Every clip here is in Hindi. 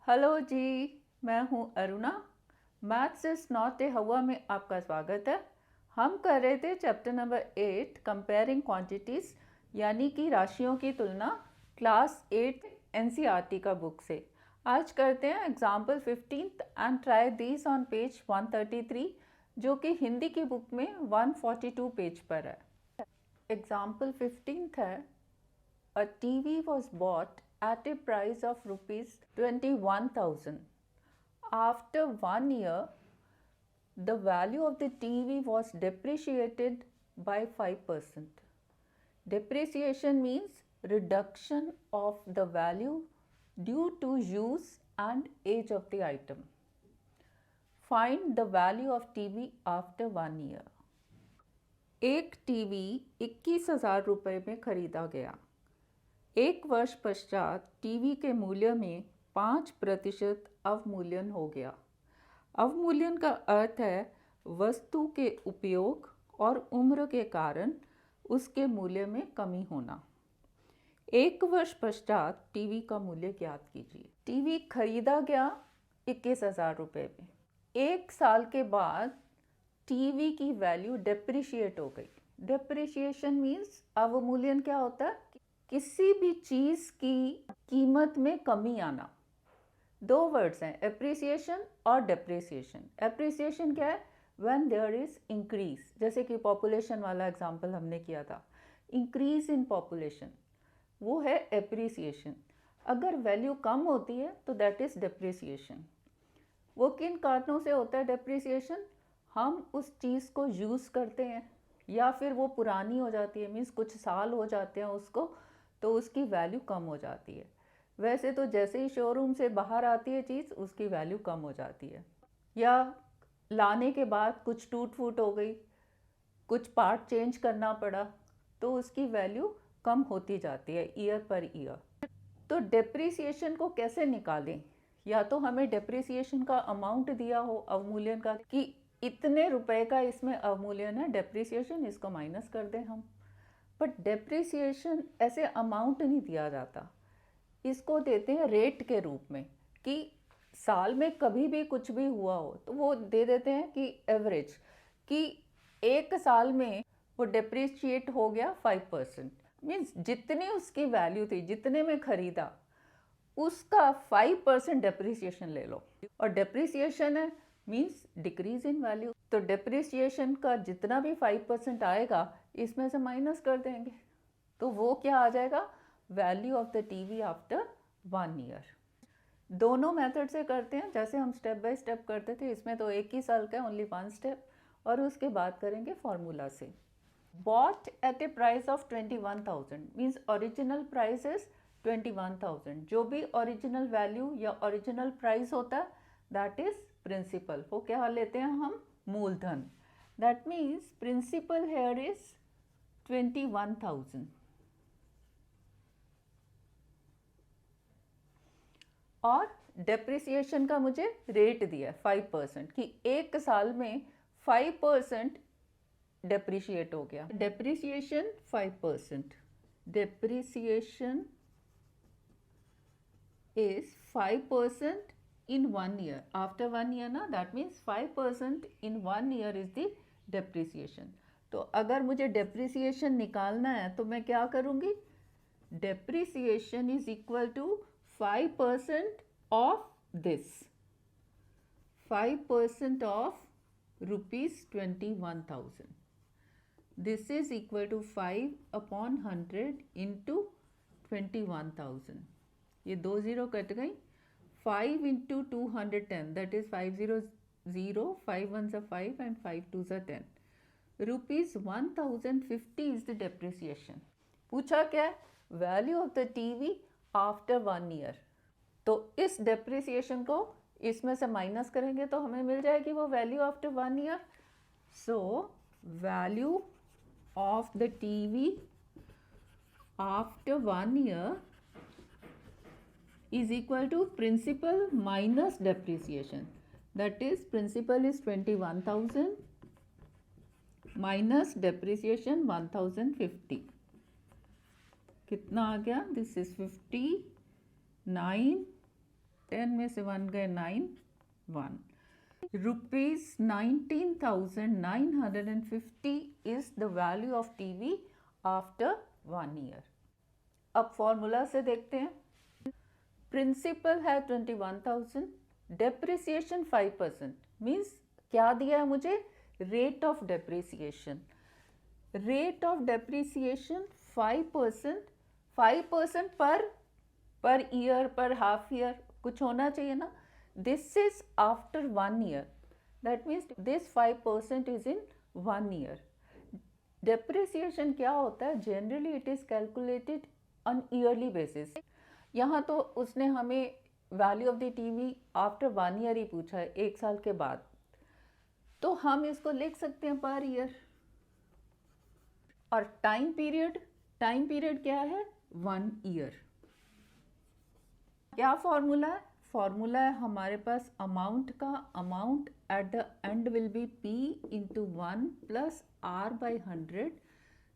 हेलो जी। मैं हूँ Aruna. Maths is not a हवा में आपका स्वागत है। हम कर रहे थे चैप्टर नंबर 8 कंपेयरिंग क्वांटिटीज़ यानी कि राशियों की तुलना, क्लास 8 एनसीईआरटी का बुक से। आज करते हैं example 15 and try this on page 133 जो कि हिंदी की बुक में 142 पेज पर है। एग्जाम्पल 15 है, a TV was bought at a price of rupees 21,000. After 1 year, the value of the TV was depreciated by 5%. Depreciation means reduction of the value due to use and age of the item. Find the value of TV after 1 year. एक टीवी 21,000 रुपये में खरीदा गया। एक वर्ष पश्चात टीवी के मूल्य में 5% अवमूल्यन हो गया। अवमूल्यन का अर्थ है वस्तु के उपयोग और उम्र के कारण उसके मूल्य में कमी होना। एक वर्ष पश्चात टीवी का मूल्य ज्ञात कीजिए। टीवी खरीदा गया 21,000 रुपये में। एक साल के बाद टीवी की वैल्यू डेप्रिशिएट हो गई। डेप्रिशिएशन मीन्स अवमूल्यन क्या होता है? किसी भी चीज़ की कीमत में कमी आना। दो वर्ड्स हैं, एप्रिसिएशन और डेप्रिसिएशन। एप्रिसिएशन क्या है? व्हेन देयर इज इंक्रीज, जैसे कि पॉपुलेशन वाला एग्जांपल हमने किया था, इंक्रीज इन पॉपुलेशन, वो है एप्रिसिएशन। अगर वैल्यू कम होती है तो दैट इज डेप्रिसिएशन। वो किन कारणों से होता है डेप्रिसिएशन? हम उस चीज़ को यूज़ करते हैं या फिर वो पुरानी हो जाती है, मीन्स कुछ साल हो जाते हैं उसको, तो उसकी वैल्यू कम हो जाती है। वैसे तो जैसे ही शोरूम से बाहर आती है चीज़, उसकी वैल्यू कम हो जाती है। या लाने के बाद कुछ टूट फूट हो गई, कुछ पार्ट चेंज करना पड़ा, तो उसकी वैल्यू कम होती जाती है ईयर पर ईयर। तो डेप्रिसिएशन को कैसे निकालें? या तो हमें डेप्रिसिएशन का अमाउंट दिया हो अवमूल्यन का कि इतने रुपए का इसमें अवमूल्यन है, डेप्रिसिएशन, इसको माइनस कर दें हम। बट डेप्रिसिएशन ऐसे अमाउंट नहीं दिया जाता, इसको देते हैं रेट के रूप में कि साल में कभी भी कुछ भी हुआ हो तो वो दे देते हैं कि एवरेज, कि एक साल में वो डेप्रिशिएट हो गया 5%। मीन्स जितनी उसकी वैल्यू थी, जितने में खरीदा, उसका 5% डेप्रिसिएशन ले लो। और डेप्रिसिएशन है मीन्स डिक्रीज इन वैल्यू, तो डेप्रिसिएशन का जितना भी 5% आएगा इसमें से माइनस कर देंगे, तो वो क्या आ जाएगा? Value of the TV after 1 year. दोनों मेथड से करते हैं, जैसे हम स्टेप बाय स्टेप करते थे। इसमें तो एक ही साल का, ओनली 1 स्टेप, और उसके बाद करेंगे फॉर्मूला से। Bought at A price of 21,000 means original price is 21,000। जो भी ओरिजिनल वैल्यू या ओरिजिनल प्राइस होता है दैट इज प्रिंसिपल। वो क्या लेते हैं हम? मूलधन। That means principal here is 21,000 और डेप्रिसिएशन का मुझे रेट दिया 5%, कि एक साल में 5% डेप्रिशिएट हो गया। Depreciation 5%, depreciation is 5% in 1 year. After 1 year ना, that means 5% in 1 year is the depreciation. तो अगर मुझे डेप्रिसिएशन निकालना है तो मैं क्या करूँगी? Depreciation is equal to 5% of this, 5% of ₹21,000. This is equal to 5/100 into 21,000। ये 2 ज़ीरो कट गई। 5 इंटू 210 दैट इज 500, 5 1 सा 5 एंड 5 2 सा 10। ₹1,050 इज द डेप्रिसिएशन। पूछा क्या है? Value of the TV after 1 year. तो इस डेप्रिसिएशन को इसमें से माइनस करेंगे तो हमें मिल जाएगी वो value after 1 year. So value of the TV after 1 year is equal to principal minus depreciation. That is principal is 21,000 minus depreciation 1,050. कितना आ गया? This is 59 10 में से 1 गए 9, 1. Rupees 19,950 is the value of TV after 1 year. अब फॉर्मूला से देखते हैं. प्रिंसिपल है 21,000, डेप्रिसिएशन 5%. मीन्स क्या दिया है मुझे? Rate of depreciation. Rate of depreciation 5%. 5% per year, पर हाफ ईयर कुछ होना चाहिए ना. This is after 1 year. That means this 5% is in 1 year. Depreciation क्या होता है? Generally it is calculated on yearly basis. यहाँ तो उसने हमें value of the TV after 1 year ही पूछा है, 1 साल के बाद. तो हम इसको लिख सकते हैं पर ईयर. और टाइम पीरियड क्या है? 1 ईयर. क्या फॉर्मूला है? फॉर्मूला है हमारे पास अमाउंट का. Amount at the end will be P into 1 plus R by 100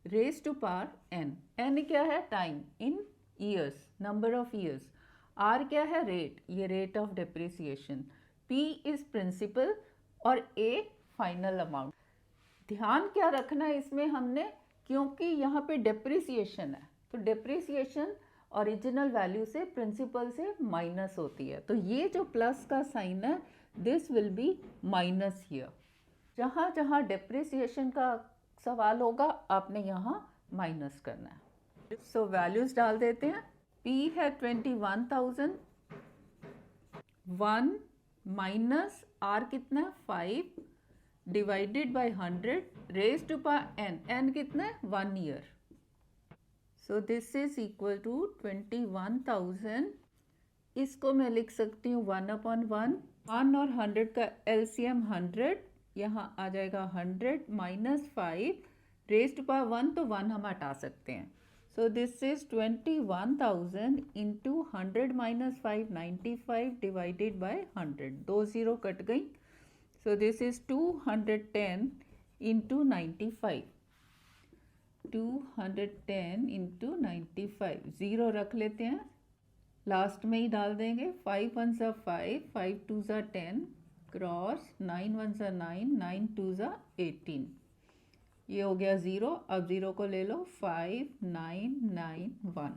raise to power N. N क्या है? Time in years, number of years. R क्या है? रेट, ये rate of depreciation. P is principal और A फाइनल अमाउंट. ध्यान क्या रखना है इसमें हमने, क्योंकि यहाँ पे डेप्रिसिएशन है तो डेप्रिसिएशन ओरिजिनल वैल्यू से, प्रिंसिपल से माइनस होती है. तो ये जो प्लस का साइन है this will be minus here. जहाँ जहाँ डेप्रिसिएशन का सवाल होगा आपने यहाँ माइनस करना है. सो वैल्यूज डाल देते हैं. P है 21,000. 1 माइनस R कितना है? 5 divided by 100 raise to power N. N कितना है? 1 year. So this is equal to 21,000. इसको मैं लिख सकती हूँ 1/1. 1 और 100 का LCM 100. यहाँ आ जाएगा 100 माइनस 5 रेज टू पावर 1, तो 1 हम हटा सकते हैं. So this is 21,000 into 100 minus 5, 95 divided by 100. 2 0 cut गई. So this is 210 into 95. 210 into 95. 0 रख लेते हैं, लास्ट में ही डाल देंगे. 5 1 सा 5, 5 2 सा 10, क्रॉस 9 1 सा 9, 9 2 सा 18. ये हो गया 0. अब 0 को ले लो. 5991.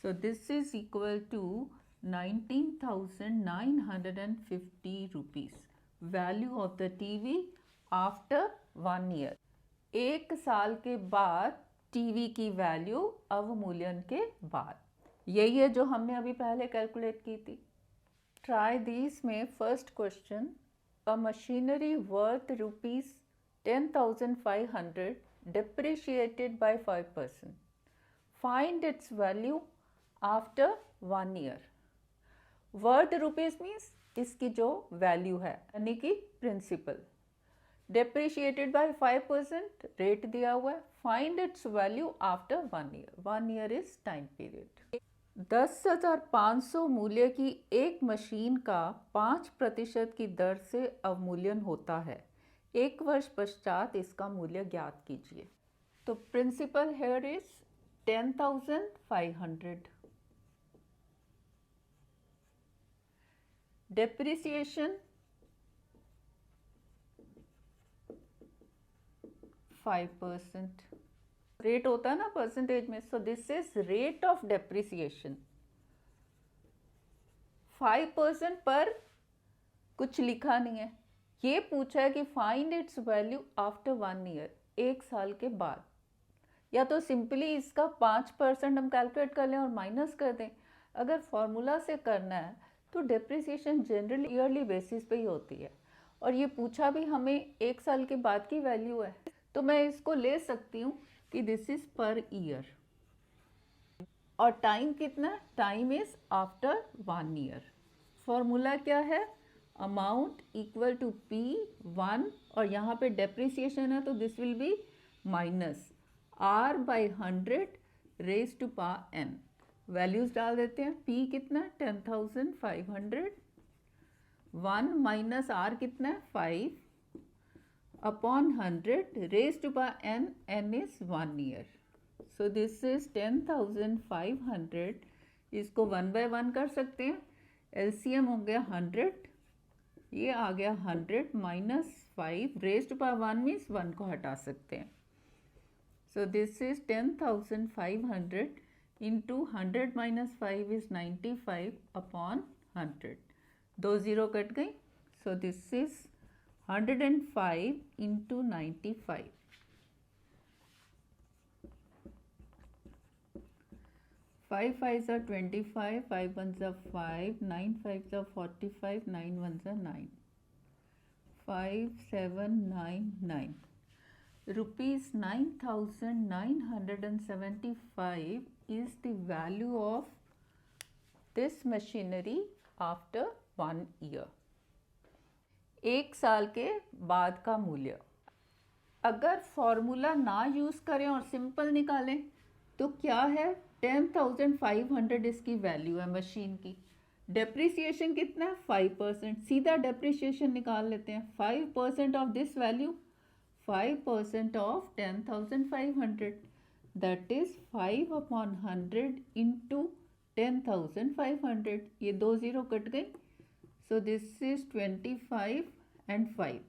So this is equal to 19,950 rupees. Value of the TV after 1 year. 1 साल के बाद टीवी की वैल्यू अवमूल्यन के बाद. यही है जो हमने अभी पहले कैलकुलेट की थी. ट्राई दिस में first question. A machinery worth rupees 10,500 depreciated by 5%. Find its value after 1 year. Worth rupees means इसकी जो वैल्यू है यानी कि प्रिंसिपल. Depreciated by 5%, रेट दिया हुआ है. Find its value after 1 year. 1 year is time period. 10,500 मूल्य की एक मशीन का 5% की दर से अवमूल्यन होता है. 1 वर्ष पश्चात इसका मूल्य ज्ञात कीजिए. तो principal here is 10,500. Depreciation 5%. Rate होता है ना परसेंटेज में. So this is rate of depreciation. 5% पर कुछ लिखा नहीं है. ये पूछा है कि find its value after 1 year, 1 साल के बाद. या तो सिंपली इसका 5% हम कैलकुलेट कर लें और माइनस कर दें. अगर फॉर्मूला से करना है तो डेप्रिसिएशन जनरली ईयरली बेसिस पे ही होती है. और ये पूछा भी हमें 1 साल के बाद की वैल्यू है, तो मैं इसको ले सकती हूँ कि दिस इज पर ईयर. और टाइम कितना? Time is after 1 year. Formula क्या है? अमाउंट इक्वल टू P1 और यहाँ पे डेप्रिसिएशन है तो this will be minus R by 100 raise to power N. Values डाल देते हैं. P कितना? 10,500. 1 माइनस R कितना है? 5 upon 100 raise to power N. N is 1 year. So this is 10,500. इसको 1/1 कर सकते हैं. एलसीएम हो गया 100, ये आ गया 100 minus 5 raise to power 1 means 1 को हटा सकते हैं. So this is 10,500 into 100 minus 5 is 95 upon 100. दो ज़ीरो कट गई. So this is 105 into 95. 5 5s are 25, 5 1s are 5, 9 5s are 45, 9 1s are 9. 5799. Rupees 9,975 is the value of this machinery after 1 year. एक साल के बाद का मूल्य. अगर फॉर्मूला ना यूज़ करें और सिंपल निकालें तो क्या है, 10,500 इसकी वैल्यू है मशीन की. डेप्रिसिएशन कितना है, 5%. सीधा डेप्रिसिएशन निकाल लेते हैं. 5% of this value, 5% of 10,500, that is 5 upon 100 into 10,500. ये दो ज़ीरो कट गई. So this is 25 and 5.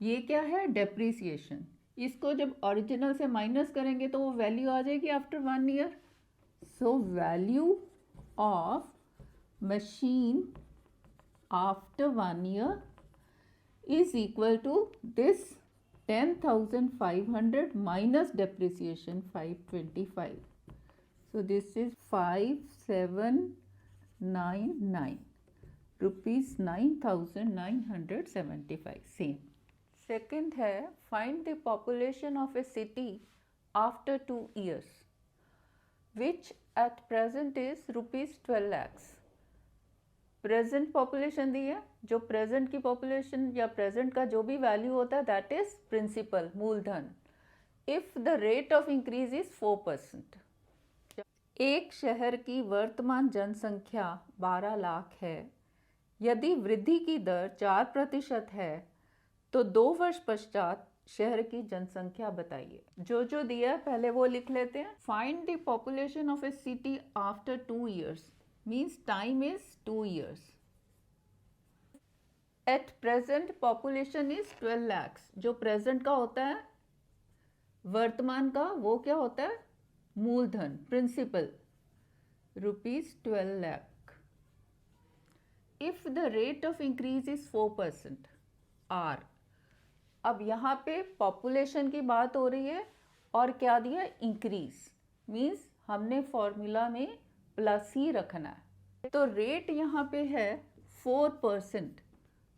ये क्या है, डेप्रिसिएशन. इसको जब ओरिजिनल से माइनस करेंगे तो वो वैल्यू आ जाएगी after 1 year. So value of machine after 1 year is equal to this 10,500 minus depreciation 525. So this is 5799 rupees 9,975. Same. Second है, find the population of a city after 2 years, which at present is rupees 12 lakhs. Present population दी है. जो प्रेजेंट की पॉपुलेशन या प्रेजेंट का जो भी वैल्यू होता है दैट इज प्रिंसिपल, मूलधन. If the rate of increase is 4%. एक शहर की वर्तमान जनसंख्या 12 लाख है. यदि वृद्धि की दर 4% है तो 2 वर्ष पश्चात शहर की जनसंख्या बताइए. जो जो दिया पहले वो लिख लेते हैं. Find the population of A city after 2 years means time is 2 years. At present population is 12 lakhs. जो present का होता है, वर्तमान का वो क्या होता है, मूलधन, principal, rupees 12 lakh. If the rate of increase is 4%, R. अब यहाँ पे population की बात हो रही है और क्या दिया, increase, means हमने फॉर्मूला में प्लस ही रखना है. तो रेट यहाँ पे है 4%.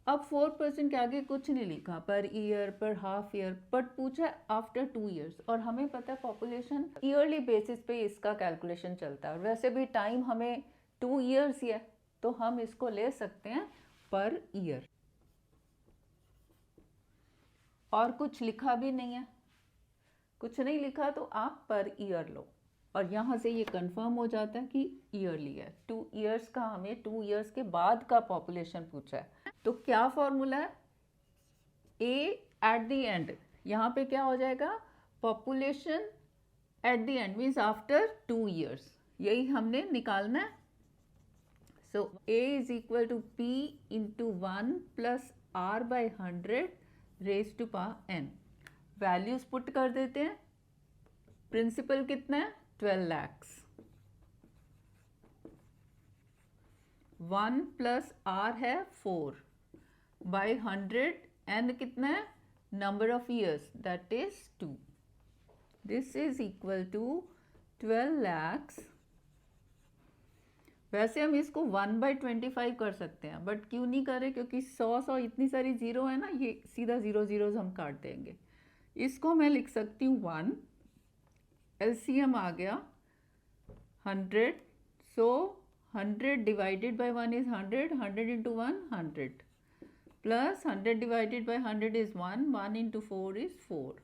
अब 4% के आगे कुछ नहीं लिखा, पर ईयर, पर हाफ ईयर, बट पूछा आफ्टर 2 years. और हमें पता है पॉपुलेशन ईयरली बेसिस पे इसका कैलकुलेशन चलता है. और वैसे भी टाइम हमें 2 years ही है तो हम इसको ले सकते हैं पर ईयर. और कुछ लिखा भी नहीं है, कुछ नहीं लिखा तो आप पर ईयर लो. और यहाँ से ये कंफर्म हो जाता है कि ईयरली है. 2 years का, हमें 2 years के बाद का पॉपुलेशन पूछा है. तो क्या फॉर्मूला है, ए एट द एंड. यहाँ पे क्या हो जाएगा, population at the end means after 2 years. यही हमने निकालना है. So A is equal to P into 1 plus R by 100 raise to power N. Values put कर देते हैं. प्रिंसिपल कितना है, 12 lakhs. 1 प्लस आर है 4 बाई 100 एन कितना है, number of years, that is 2. This is equal to 12 lakhs. वैसे हम इसको 1/25 कर सकते हैं, बट क्यों नहीं करें, क्योंकि 100 इतनी सारी ज़ीरो है ना, ये सीधा ज़ीरो ज़ीरोज़ हम काट देंगे. इसको मैं लिख सकती हूँ 1. एलसीएम आ गया 100. So 100 divided by 1 is 100. 100 into 1 100 plus 100 divided by 100 is 1. 1 into 4 is 4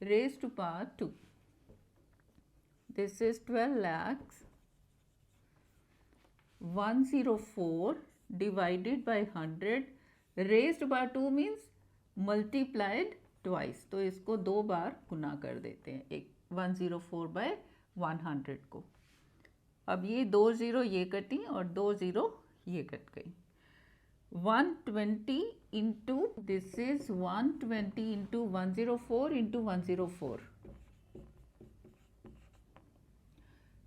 raise to power 2. This is 12 lakhs. 104 divided by 100 raised by 2 means multiplied twice. तो इसको 2 बार गुना कर देते हैं, एक 104 by 100 को. अब ये 2 ज़ीरो ये कटी और 2 ज़ीरो ये कट गई। 120 into this is 120 into 104 into 104।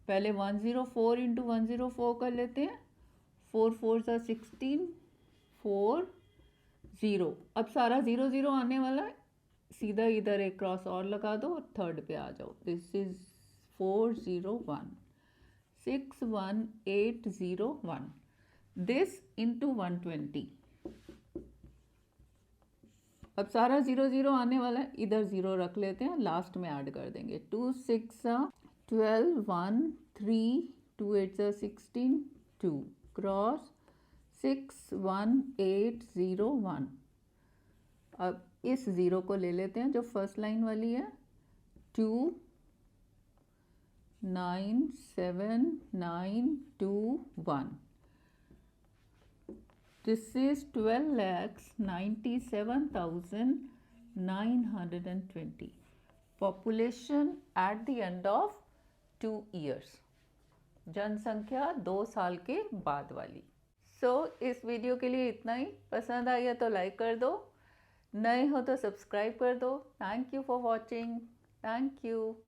पहले 104 इंटू 104 कर लेते हैं। 4 4 सा 16, 4 0। अब सारा 0 0 आने वाला है, सीधा इधर एक क्रॉस और लगा दो और थर्ड पे आ जाओ। This is 401 61801। This into 120। अब सारा 0 0 आने वाला है, इधर 0 रख लेते हैं, लास्ट में ऐड कर देंगे। 2 6 12 1 3 2 8 16 2 क्रॉस 61801। अब इस ज़ीरो को ले लेते हैं जो फर्स्ट लाइन वाली है। 2 9 7 9 2 1। This is 12,97,920 population at the end of 2 years। जनसंख्या 2 साल के बाद वाली। इस वीडियो के लिए इतना ही। पसंद आई है तो लाइक कर दो, नए हो तो सब्सक्राइब कर दो। Thank you for watching. Thank you.